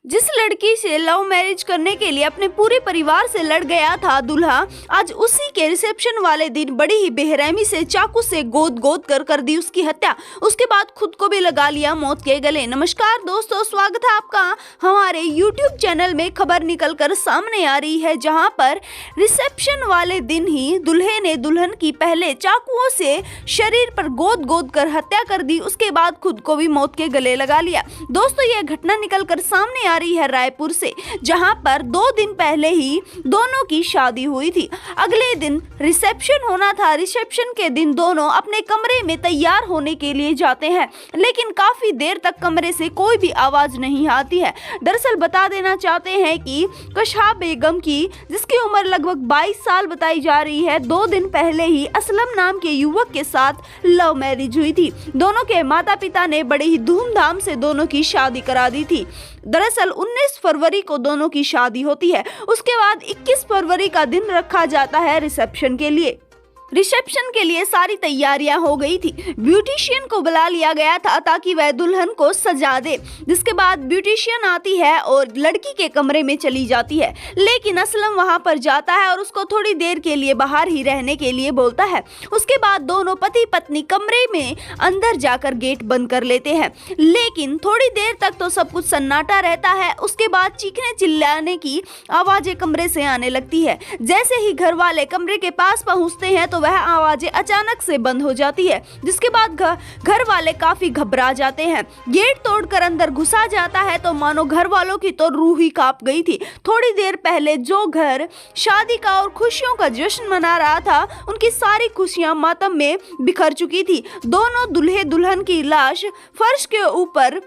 जिस लड़की से लव मैरिज करने के लिए अपने पूरे परिवार से लड़ गया था दूल्हा, आज उसी के रिसेप्शन वाले दिन बड़ी ही बेरहमी से चाकू से गोद कर दी उसकी हत्या। उसके बाद खुद को भी लगा लिया मौत के गले। नमस्कार दोस्तों, स्वागत है आपका हमारे YouTube चैनल में। खबर निकल कर सामने आ रही है जहां पर रिसेप्शन वाले दिन ही दूल्हे ने दुल्हन की पहले चाकुओं से शरीर पर गोद कर हत्या कर दी, उसके बाद खुद को भी मौत के गले लगा लिया। दोस्तों, यह घटना निकल कर सामने आ रही है रायपुर से, जहां पर 2 दिन पहले ही दोनों की शादी हुई थी। अगले दिन रिसेप्शन होना था। रिसेप्शन के दिन दोनों अपने कमरे में तैयार होने के लिए जाते हैं, लेकिन काफी देर तक कमरे से कोई भी आवाज नहीं आती है। दरअसल बता देना चाहते हैं कि कशा बेगम की, जिसकी उम्र लगभग 22 साल बताई जा रही है, 2 दिन पहले ही असलम नाम के युवक के साथ लव मैरिज हुई थी। दोनों के माता पिता ने बड़े ही धूमधाम से दोनों की शादी करा दी थी। दरअसल 19 फरवरी को दोनों की शादी होती है। उसके बाद 21 फरवरी का दिन रखा जाता है रिसेप्शन के लिए। रिसेप्शन के लिए सारी तैयारियां हो गई थी। ब्यूटिशियन को बुला लिया गया था ताकि वह दुल्हन को सजा दे। जिसके बाद ब्यूटिशियन आती है और लड़की के कमरे में चली जाती है, लेकिन असलम वहां पर जाता है और उसको थोड़ी देर के लिए बाहर ही रहने के लिए बोलता है। उसके बाद दोनों पति पत्नी कमरे में अंदर जाकर गेट बंद कर लेते हैं, लेकिन थोड़ी देर तक तो सब कुछ सन्नाटा रहता है। उसके बाद चीखने चिल्लाने की आवाजें कमरे से आने लगती है। जैसे ही घर वाले कमरे के पास पहुंचते हैं तो वह आवाजें अचानक से बंद हो जाती है, जिसके बाद घर वाले काफी घबरा जाते हैं। गेट तोड़कर अंदर घुसा जाता है तो मानो घर वालों की तो रूह ही कांप गई थी। थोड़ी देर पहले जो घर शादी का और खुशियों का जश्न मना रहा था, उनकी सारी खुशियां मातम में बिखर चुकी थी। दोनों दूल्हे दुल्हन की लाश फर्श के ऊपर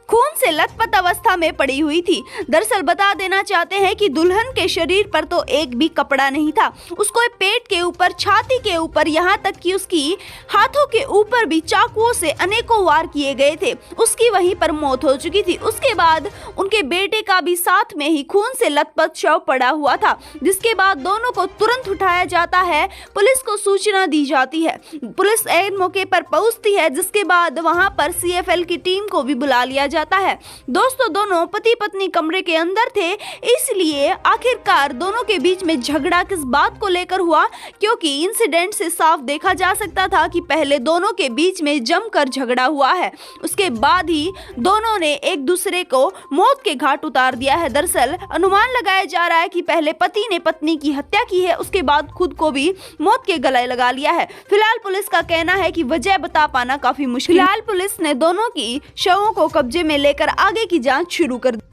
खून से लथपथ अवस्था में पड़ी हुई थी। दरअसल बता देना चाहते हैं कि दुल्हन के शरीर पर तो एक भी कपड़ा नहीं था। उसको पेट के ऊपर, छाती के ऊपर, यहाँ तक कि उसकी हाथों के ऊपर भी चाकुओं से अनेकों वार किए गए थे। उसकी वहीं पर मौत हो चुकी थी। उसके बाद उनके बेटे का भी साथ में ही खून से लथपथ शव पड़ा हुआ था, जिसके बाद दोनों को तुरंत उठाया जाता है। पुलिस को सूचना दी जाती है। पुलिस ऐन मौके पर पहुंचती है, जिसके बाद वहां पर CFL की टीम को भी बुला लिया जाता है। दोस्तों, दोनों पति पत्नी कमरे के अंदर थे, इसलिए आखिरकार दोनों के बीच में झगड़ा किस बात को लेकर हुआ, क्योंकि इंसिडेंट से साफ देखा जा सकता था कि पहले दोनों के बीच में जमकर झगड़ा हुआ है। उसके बाद ही दोनों ने एक दूसरे को मौत के घाट उतार दिया है। दरअसल अनुमान लगाया जा रहा है कि पहले पति ने पत्नी की हत्या की है, उसके बाद खुद को भी मौत के गले लगा लिया है। फिलहाल पुलिस का कहना है कि वजह बता पाना काफी मुश्किल। फिलहाल पुलिस ने दोनों की शवों को कब्जे में लेकर आगे की जांच शुरू कर दी।